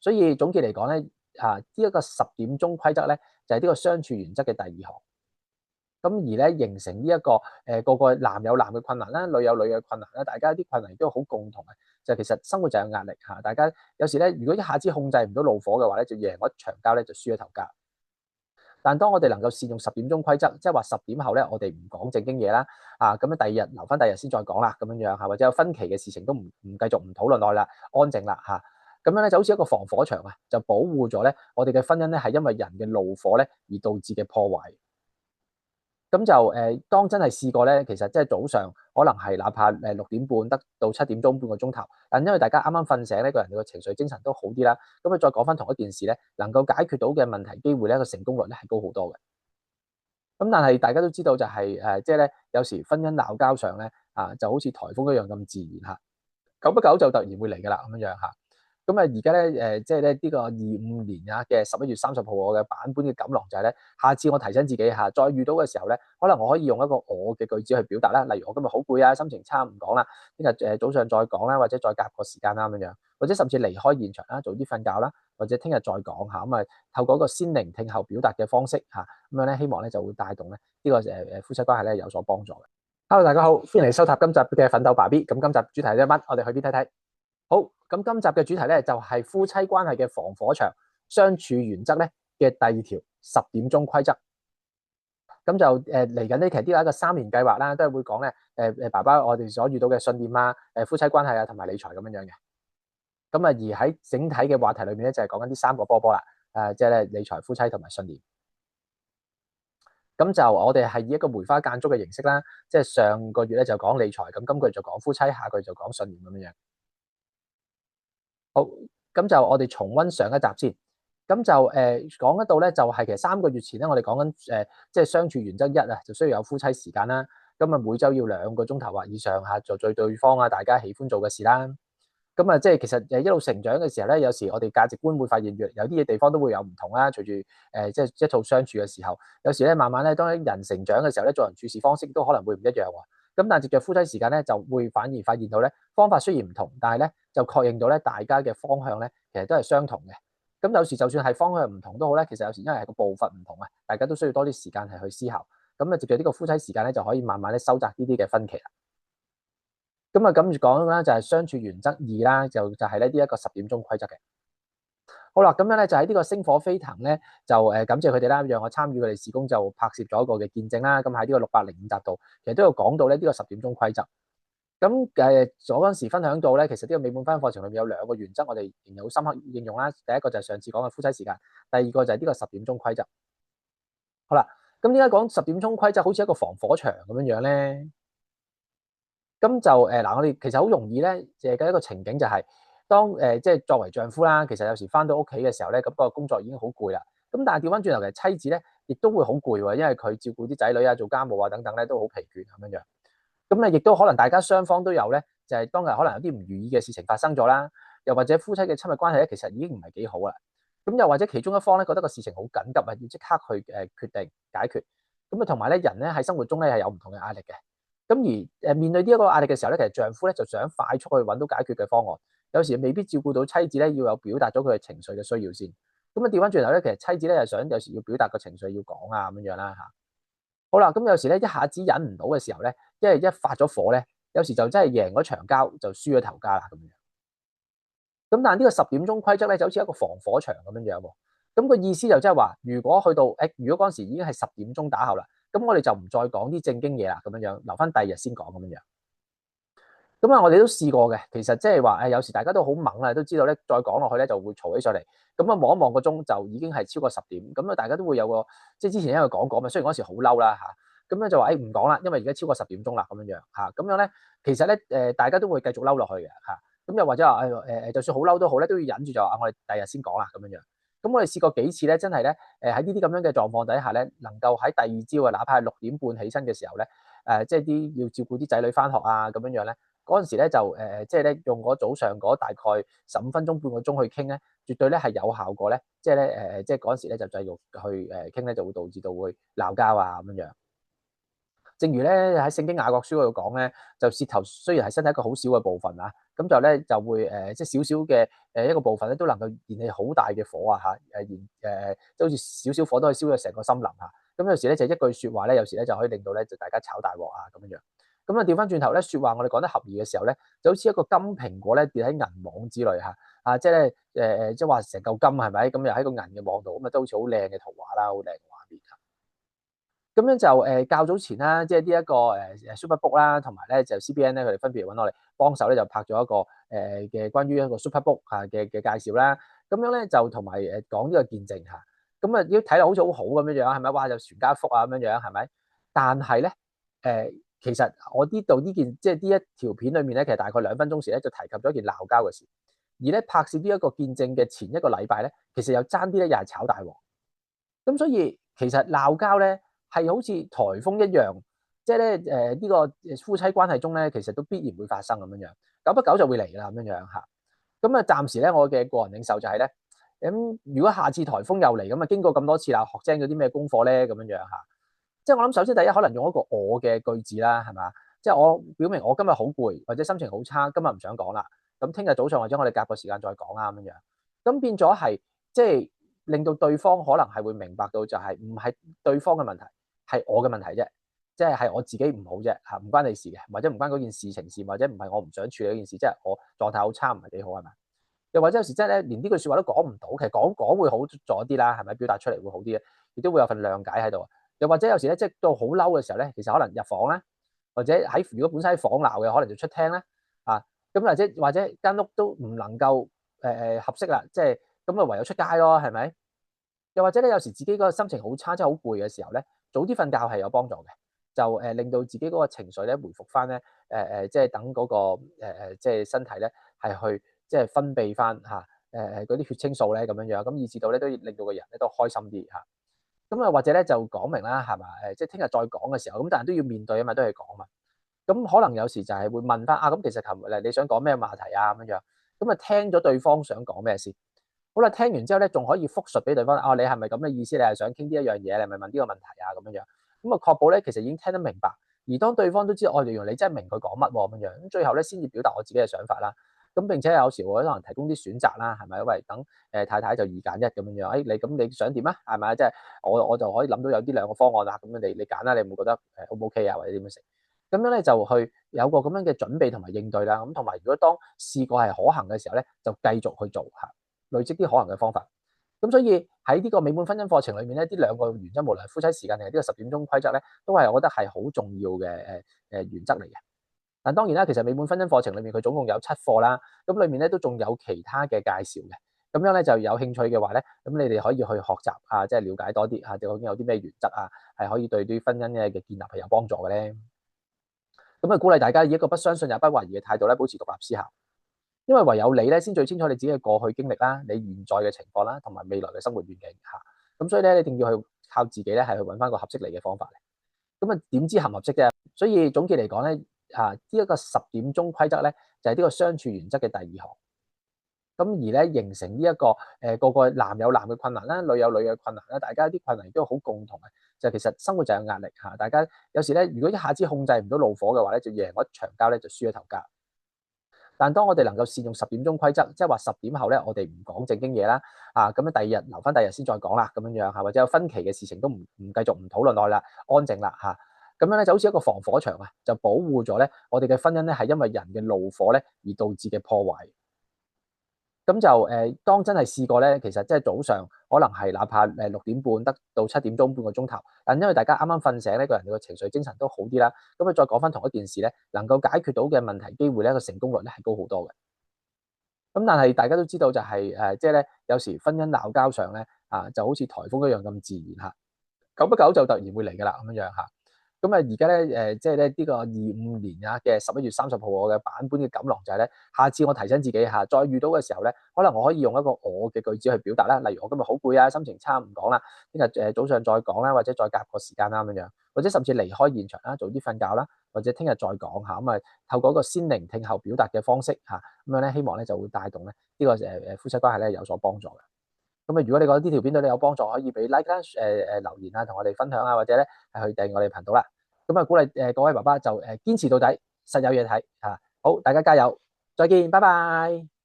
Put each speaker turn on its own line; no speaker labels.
所以總結嚟講咧，呢一個10點鐘規則咧，就係呢個相處原則嘅第二項。咁而咧形成呢一個個個男有男嘅困難啦，女有女嘅困難啦，大家啲困難亦都好共同嘅，就係其實生活就有壓力嚇，大家有時咧如果一下子控制唔到怒火嘅話咧，就贏嗰場交咧就輸一頭家。但當我哋能夠善用10點鐘規則，即係話10點後咧，我哋唔講正經嘢啦，咁樣第二日留翻第二日先再講啦，咁樣樣嚇，或者有分歧嘅事情都唔繼續唔討論落去啦，安靜啦嚇，咁樣咧就好似一個防火牆啊，就保護咗咧我哋嘅婚姻咧係因為人嘅怒火咧而導致嘅破壞。咁就當真係試過咧，其實即係早上可能係哪怕6點半得到7點鐘半個鐘頭，但因為大家啱啱瞓醒呢個人嘅情緒精神都好啲啦，咁啊再講翻同一件事咧，能夠解決到嘅問題機會咧個成功率咧係高好多嘅。咁但係大家都知道就係即係咧有時婚姻鬧交上咧就好似颱風一樣咁自然嚇，久不久就突然會嚟㗎啦咁樣樣嚇。咁啊，而家咧即係咧呢個25年嘅11月30號我嘅版本嘅錦囊就係咧，下次我提醒自己再遇到嘅時候咧，可能我可以用一個我嘅句子去表達啦，例如我今日好攰啊，心情差唔講啦，聽日早上再講啦，或者再夾個時間啦咁樣，或者甚至離開現場啦，早啲瞓覺啦，或者聽日再講嚇，咁啊透過一個先聆聽後表達嘅方式咁樣咧希望咧就會帶動咧呢個夫妻關係咧有所幫助嘅。Hello， 大家好，歡迎嚟收睇今集嘅奮鬥爸 B。咁今集主題係乜？我哋去邊睇睇。好，咁今集嘅主題咧就係夫妻關係嘅防火牆相處原則咧嘅第二條10點鐘規則。咁就嚟緊呢期呢個一個3年計劃啦，都係會講咧爸爸我哋所遇到嘅信念夫妻關係同埋理財咁樣樣嘅。咁而喺整體嘅話題裏面咧就係講緊呢3個波波啦，即係咧理財、夫妻同埋信念。咁就我哋係以一個梅花間竹嘅形式啦，即係上個月咧就講理財，咁今個月就講夫妻，下個月就講信念咁樣樣。好，咁就我哋重溫上一集先。咁就講得到咧，就係其實3個月前咧，我哋講緊即係相處原則1就需要有夫妻時間啦。咁啊，每週要2個鐘頭或以上做對方大家喜歡做嘅事啦。咁啊，即係其實一路成長嘅時候咧，有時我哋價值觀會發現有啲嘢地方都會有唔同啦。隨住即係一套相處嘅時候，有時咧慢慢咧，當人成長嘅時候咧，做人處事方式都可能會唔一樣喎。咁但係藉著夫妻時間咧，就會反而發現到咧，方法雖然唔同，但係咧就確認到咧，大家嘅方向咧其實都係相同嘅。咁有時就算係方向唔同都好咧，其實有時因為係個步伐唔同大家都需要多啲時間係去思考。咁啊，藉著呢個夫妻時間咧，就可以慢慢咧收窄呢啲嘅分歧啦。咁啊，跟住講啦，就係相處原則2啦，就係咧呢一個10點鐘規則嘅。好啦，咁樣咧就喺呢個星火飛騰咧，就感謝佢哋啦，讓我參與佢哋事工就拍攝咗一個嘅見證啦。咁喺呢個605集度，其實都有講到咧呢個10點鐘規則。咁嗰陣時分享到咧，其實呢個美滿婚姻課程裏面有2個原則，我哋仍然好深刻應用啦。第一個就係上次講嘅夫妻時間，第二個就係呢個10點鐘規則。好啦，咁點解講10點鐘規則好似一個防火牆咁樣樣咧？咁就嗱，我哋其實好容易咧，借嘅一個情景就係當即係作為丈夫啦，其實有時翻到屋企嘅時候咧，咁個工作已經好攰啦。咁但係調翻轉頭，其實妻子咧亦都會好攰喎，因為佢照顧啲仔女做家務等等咧，都好疲倦咁樣樣。咁咧亦都可能大家雙方都有咧，就係當日可能有啲唔如意嘅事情發生咗啦，又或者夫妻嘅親密關係咧，其實已經唔係幾好啦。咁又或者其中一方咧覺得個事情好緊急要即刻去決定解決。咁同埋咧人咧喺生活中咧係有唔同嘅壓力嘅。咁而面對呢一個壓力嘅時候咧，其實丈夫咧就想快速去揾到解決嘅方案，有時未必照顧到妻子咧要有表達咗佢嘅情緒嘅需要先。咁調翻轉頭咧，其實妻子咧又想有時要表達個情緒要講咁樣啦。好啦，咁有時咧一下子忍唔到嘅時候咧，因為一發咗火咧，有時就真係贏嗰場交就輸咗頭家啦咁樣。咁但係呢個10點鐘規則咧就好似一個防火牆咁樣喎。咁個意思就即係話，如果去到如果嗰陣時已經係10點鐘打後啦，咁我哋就唔再講啲正經嘢啦，咁樣留翻第二日先講咁樣。咁啊，我哋都試過嘅，其實即係話有時大家都好猛啦，都知道咧再講落去咧就會嘈起上嚟。咁啊望一望個鐘就已經係超過10點，咁啊大家都會有個即係之前因為講過嘛，雖然嗰時好嬲啦咁咧就話唔講啦，因為而家超過10點鐘啦咁樣咁樣咧其實咧大家都會繼續嬲落去嘅咁又或者話就算好嬲都好咧，都要忍住就話我哋第二日先講啦咁樣。咁我哋試過幾次咧，真係咧喺呢啲咁樣嘅狀況底下咧，能夠喺第二朝哪怕係6點半起身嘅時候咧，即係啲要照顧啲仔女翻學咁樣咧，嗰陣時咧就即係咧用嗰早上嗰大概15分鐘半個鐘去傾咧，絕對咧係有效過咧，即係咧即係嗰陣時咧就繼續去傾咧，就會導致到會鬧交咁樣。正如咧喺聖經雅各書嗰度講咧，就舌頭雖然係身體一個好少嘅部分啊，咁就咧就會即係少少嘅一個部分咧，都能夠燃起好大嘅火啊嚇，即係好似少少火都可以燒咗成個森林嚇。咁有時咧就一句説話咧，有時咧就可以令到咧就大家炒大鑊啊咁樣樣。咁啊調翻轉頭咧，説話我哋講得合宜嘅時候咧，就好似一個金蘋果咧跌喺銀網之類嚇，即係咧即係話成嚿金係咪？咁又喺個銀嘅網度，咁啊都好似好靚嘅圖畫啦，好靚嘅畫面。咁樣就較早前啦，即係呢一個Superbook 啦，同埋咧就 CBN 咧，佢哋分別揾我哋幫手咧，就拍咗一個嘅關於一個 Superbook 嘅介紹啦。咁樣咧就同埋講呢個見證嚇。咁啊，如果睇落好似好好咁樣樣，係咪？哇！就全家福啊咁樣樣，係咪？但係咧其實我呢度呢件即係呢一條片裏面咧，其實大概2分鐘時咧就提及咗一件鬧交嘅事。而咧拍攝呢一個見證嘅前一個禮拜咧，其實又爭啲咧又係炒大鑊。咁所以其實鬧交咧，係好似颱風一樣，即係咧呢個夫妻關係中咧，其實都必然會發生咁樣樣，久不久就會嚟啦咁樣樣嚇。咁啊，暫時咧我嘅個人領受就係咧，咁如果下次颱風又嚟，咁啊經過咁多次啦，學精咗啲咩功課咧咁樣樣嚇。即係我諗首先第一可能用一個我嘅句子啦，係嘛？即係我表明我今日好攰，或者心情好差，今日唔想講啦。咁聽日早上或者我哋夾個時間再講啦咁樣樣。咁變咗係即係令到對方可能係會明白到就係唔係對方嘅問題，係我嘅問題啫，即係我自己唔好啫嚇，唔關你事嘅，或者唔關嗰件事情事，或者唔係我唔想處理嗰件事，即係我狀態好差，唔係幾好係咪？又或者有時真係咧，連呢句説話都講唔到，其實講會好咗啲啦，係咪？表達出嚟會好啲嘅，亦都會有份諒解喺度。又或者有時咧，即係到好嬲嘅時候咧，其實可能入房咧，或者如果本身喺房鬧嘅，可能就出廳啦，啊，咁或者間屋都唔能夠合適啦，即係咁啊，唯有出街咯，係咪？又或者咧，有時自己嗰個心情好差，真係好攰嘅時候咧，早啲瞓覺係有幫助嘅，就令到自己嗰個情緒咧回復翻咧，即係等嗰個即係身體咧係去即係分泌翻嚇嗰啲血清素咧咁樣樣，咁以至到咧都令到個人咧都開心啲嚇。咁啊，或者咧就講明啦，係嘛？即係聽日再講嘅時候，咁但係都要面對啊嘛，都係講嘛。咁可能有時就係會問翻啊，咁其實琴日你想講咩話題啊咁樣樣，咁啊聽咗對方想講咩先。好啦，聽完之後咧，仲可以複述俾對方，你係咪咁嘅意思？你係想傾呢一樣嘢，你係咪問呢個問題啊？咁樣樣，咁啊確保咧，其實已經聽得明白。而當對方都知道，原來你真係明佢講乜咁樣樣，咁最後咧先至表達我自己嘅想法啦。咁並且有時我可能提供啲選擇啦，係咪？喂，等太太就2揀1咁樣樣，你想點啊？係咪？即係我就可以諗到有啲2個方案啦，咁你揀啦，你有冇覺得O 唔 OK 啊？或者點樣食？咁樣咧就去有個咁樣嘅準備同埋應對啦。咁同埋如果當試過係可行嘅時候咧，就繼續去做嚇。累積啲可能嘅方法，咁所以喺呢個美滿婚姻課程裏面咧，呢2個原則，無論係夫妻時間定係呢個10點鐘規則咧，都係我覺得係好重要嘅原則嚟嘅。但當然啦，其實美滿婚姻課程裏面佢總共有7課啦，咁裏面咧都仲有其他嘅介紹嘅。咁樣咧就有興趣嘅話咧，咁你哋可以去學習啊，即係了解多啲啊，究竟有啲咩原則啊，係可以對啲婚姻嘅建立係有幫助嘅咧。咁啊，鼓勵大家以一個不相信也不懷疑嘅態度咧，保持獨立思考。因為唯有你咧，先最清楚你自己嘅過去經歷啦，你現在嘅情況啦，同埋未來嘅生活願景嚇。咁所以咧，你一定要去靠自己咧，係去揾翻個合適你嘅方法嚟。咁啊，點知合唔合適啫？所以總結嚟講咧，呢一個10點鐘規則咧，就係呢個相處原則嘅第2項。咁而咧形成呢一個個男有男嘅困難啦，女有女嘅困難啦，大家啲困難都好共同嘅，就其實生活就有壓力嚇。大家有時咧，如果一下子控制唔到怒火嘅話咧，就贏一場交咧，就輸一頭家。但當我哋能夠善用10點鐘規則，即係話10點後咧，我哋唔講正經嘢啦，咁樣第2日留翻第2日先再講啦，咁樣樣嚇，或者有分歧嘅事情都唔繼續唔討論落去啦，安靜啦嚇，咁樣咧就好似一個防火牆啊，就保護咗咧我哋嘅婚姻咧係因為人嘅怒火咧而導致嘅破壞。咁就當真係試過咧，其實即係早上可能係哪怕6點半得到7點鐘半個鐘頭，但因為大家啱啱瞓醒呢個人嘅情緒精神都好啲啦，咁再講翻同一件事咧，能夠解決到嘅問題機會咧個成功率咧係高好多嘅。咁但係大家都知道就係即係咧有時婚姻鬧交上咧就好似颱風一樣咁自然嚇，久不久就突然會嚟㗎啦咁樣嚇。咁啊，而家咧即係咧呢個25年嘅11月30號我嘅版本嘅錦囊就係咧，下次我提醒自己嚇，再遇到嘅時候咧，可能我可以用一個我嘅句子去表達啦，例如我今日好攰啊，心情差唔講啦，聽日早上再講啦，或者再夾個時間啦咁樣，或者甚至離開現場啦，早啲瞓覺啦，或者聽日再講嚇，咁啊透過一個先聆聽後表達嘅方式嚇，咁樣咧希望咧就會帶動咧呢個夫妻關係咧有所幫助嘅。咁啊，如果你覺得呢條片對你有幫助，可以俾 like 啦，留言啊，同我哋分享啊，或者咧係去訂閱我哋頻道啦。咁啊鼓勵各位爸爸就堅持到底，實有嘢睇啊！好，大家加油，再見，拜拜。